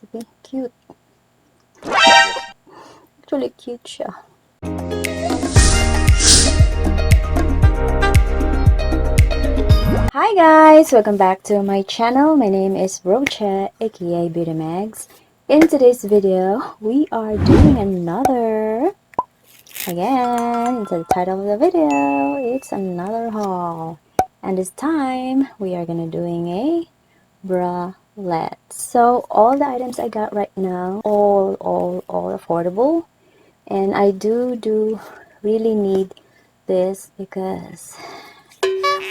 Diba? Cute. Actually, cute siya. Hi guys! Welcome back to my channel. My name is Rocha, aka Beauty Mags. In today's video, we are doing another, again, into the title of the video, it's another haul. And this time, we are gonna doing a bralette. So, all the items I got right now, all affordable. And I do really need this because,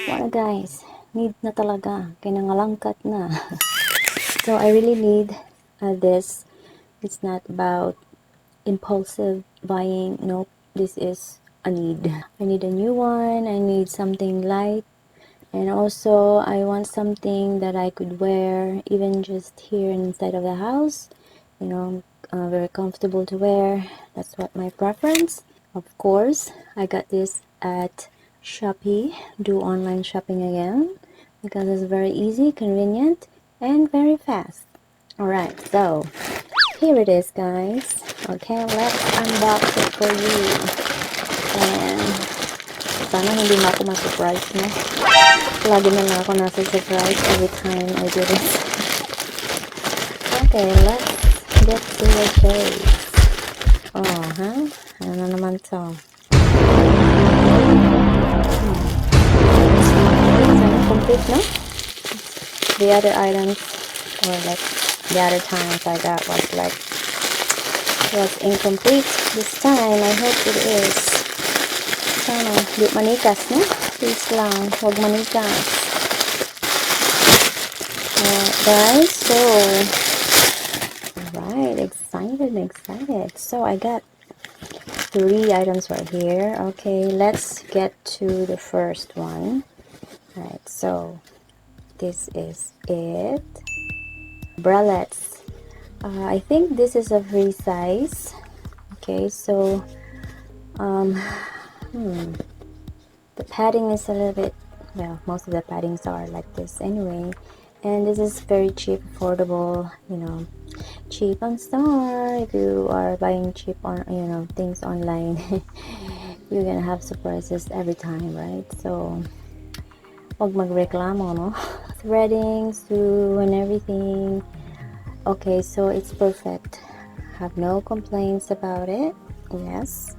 wala guys, need na talaga, kinangalangkat na. So I really need this. It's not about impulsive buying. Nope, this is a need. I need a new one. I need something light, and also I want something that I could wear even just here inside of the house. You know, very comfortable to wear. That's what my preference. Of course, I got this at Shopee. Do online shopping again because it's very easy, convenient, and very fast. Alright, so here it is, guys. Okay, let's unbox it for you. And sana hindi mo ako ma-surprise, no? Lagi na lang ako nasa-surprise every time I do this. Okay, let's get to the case. Oh, huh? Ano na naman to? Sana complete, no? The other items, or like the other times I got was incomplete. This time, I hope it is. Sana, di manikas, no? Please lang, huwag manikas. Guys, so, alright, excited. So, I got 3 items right here. Okay, let's get to the first one. Alright, so, this is it. Bralettes. I think this is a free size. Okay, so the padding is a little bit, well, most of the paddings are like this anyway, and this is very cheap, affordable, you know, cheap on store. If you are buying cheap on, you know, things online, you're gonna have surprises every time, right? So wag magreklamo, no? Threading, sew, and everything. Okay, so it's perfect. Have no complaints about it. Yes.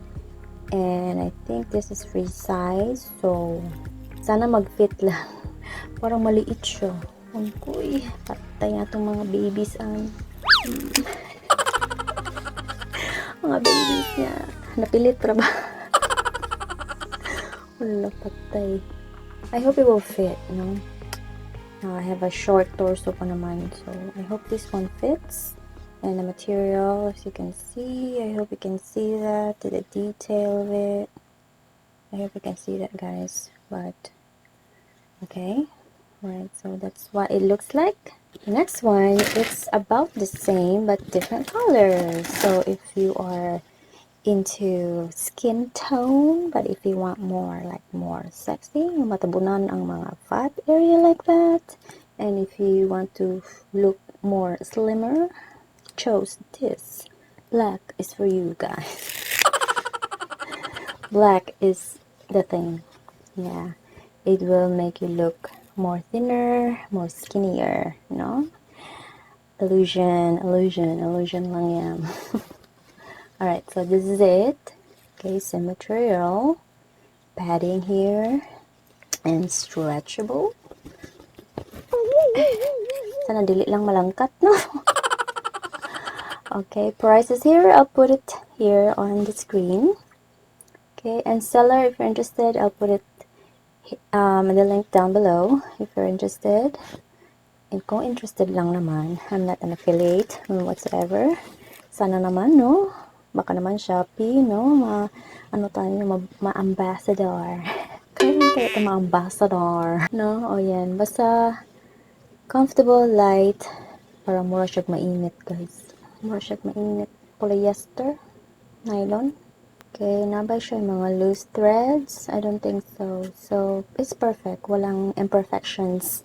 And I think this is free size. So, sana mag-fit lang. Parang maliit siya. Angkoy. Patay nga itong mga babies ang... mga babies niya. Napilit pa ba? Wala, patay. I hope it will fit, you know? I have a short torso pa naman. So, I hope this one fits. And the material, as you can see, I hope you can see that, to the detail of it. I hope you can see that, guys. But, okay. Alright, so that's what it looks like. The next one, it's about the same, but different colors. So, if you are into skin tone, but if you want more, like more sexy, matabunan ang mga fat area like that, and if you want to look more slimmer, chose this. Black is for you guys. Black is the thing. Yeah, it will make you look more thinner, more skinnier, you know? Illusion lang yan. Alright, so this is it. Okay, some material, padding here, and stretchable. Sana dili lang malangkat, no? Okay, prices here, I'll put it here on the screen. Okay, and seller, if you're interested, I'll put it the link down below if you're interested. And kung interested lang naman, I'm not an affiliate or whatsoever. Sana naman, no? Baka naman Shopee, no? Ano tayo, ma-ambassador. Kaya ito ma-ambassador. No? O yan. Basta comfortable, light. Para mura siya mainit, guys. Mura siya mainit. Polyester. Nylon. Okay, nabay siya yung mga loose threads? I don't think so. So, it's perfect. Walang imperfections.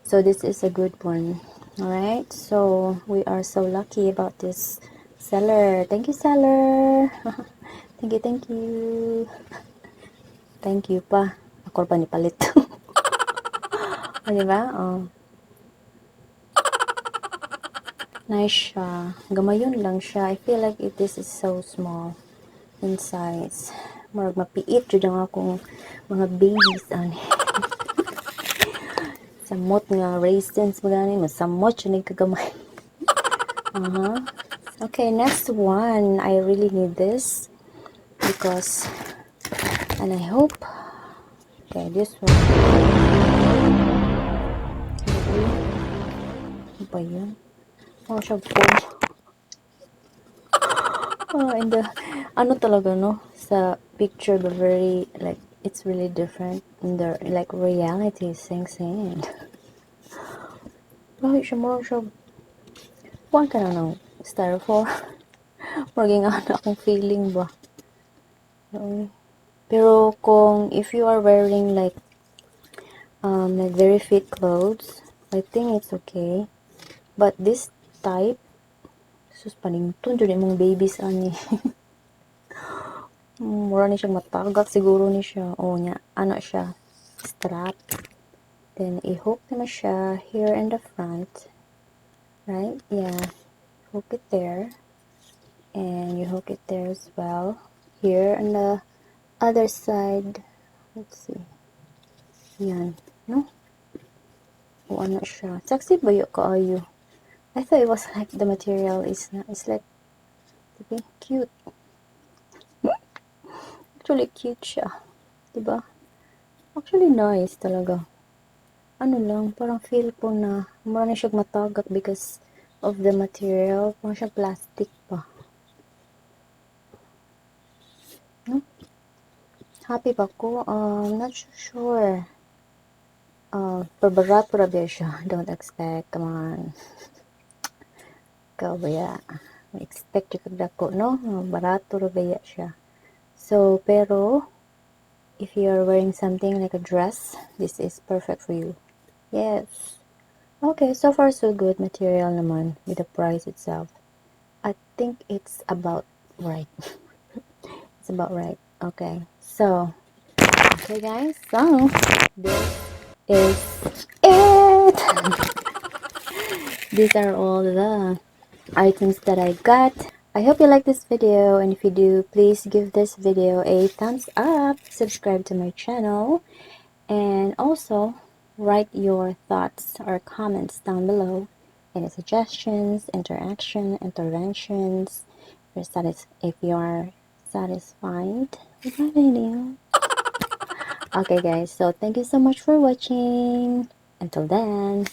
So, this is a good one. Alright, so we are so lucky about this seller. Thank you, seller. Thank you, thank you. Thank you pa. Ako pa ni palit. O, diba? Oh. Nice siya. Gamayon lang siya. I feel like this is so small in size. Marag mapiit jud ang akong mga babies ani. Samot nga raisins magani, masamot siya ni kagamay. Okay, next one. I really need this because, and I hope, okay, this one. Ano ba yun? Oh, siya phone. And the, ano talaga, no? Sa picture, but very, like, it's really different. In the, like, reality, sing. Bakit siya mo siya, kuhan ka na ng styrofoam. Maging ano akong feeling ba? Pero kung, if you are wearing, like very fit clothes, I think it's okay. But this type, sus panington, dyan mong babies ani. Mura ni siya matagak siguro ni siya. O nya, ano siya, strap. Then, i-hook naman siya here in the front. Right? Yeah. Hook it there. And you hook it there as well. Here on the other side. Let's see. Yan. No? O ano siya. Sexy ba yung kaayo? I thought it was like the material is not. It's like, diba? Cute. Actually, cute siya. Diba? Actually, nice talaga. Ano lang, parang feel ko na mura na siyang matagak because of the material. Parang siyang plastic pa. No? Happy pa ko. Not sure. Pabarato ra ba siya? Don't expect. Come on. Ikaw ba ya? Expect yung kagdako, no? Barato ra ba siya? So, pero, if you are wearing something like a dress, this is perfect for you. Yes. Okay, so far so good material naman with the price itself. I think it's about right. It's about right. Okay, so, okay guys, so, this is it! These are all the items that I got. I hope you like this video, and if you do, please give this video a thumbs up, subscribe to my channel, and also write your thoughts or comments down below. Any suggestions, interventions, if you are satisfied with my video. Okay guys, so thank you so much for watching. Until then,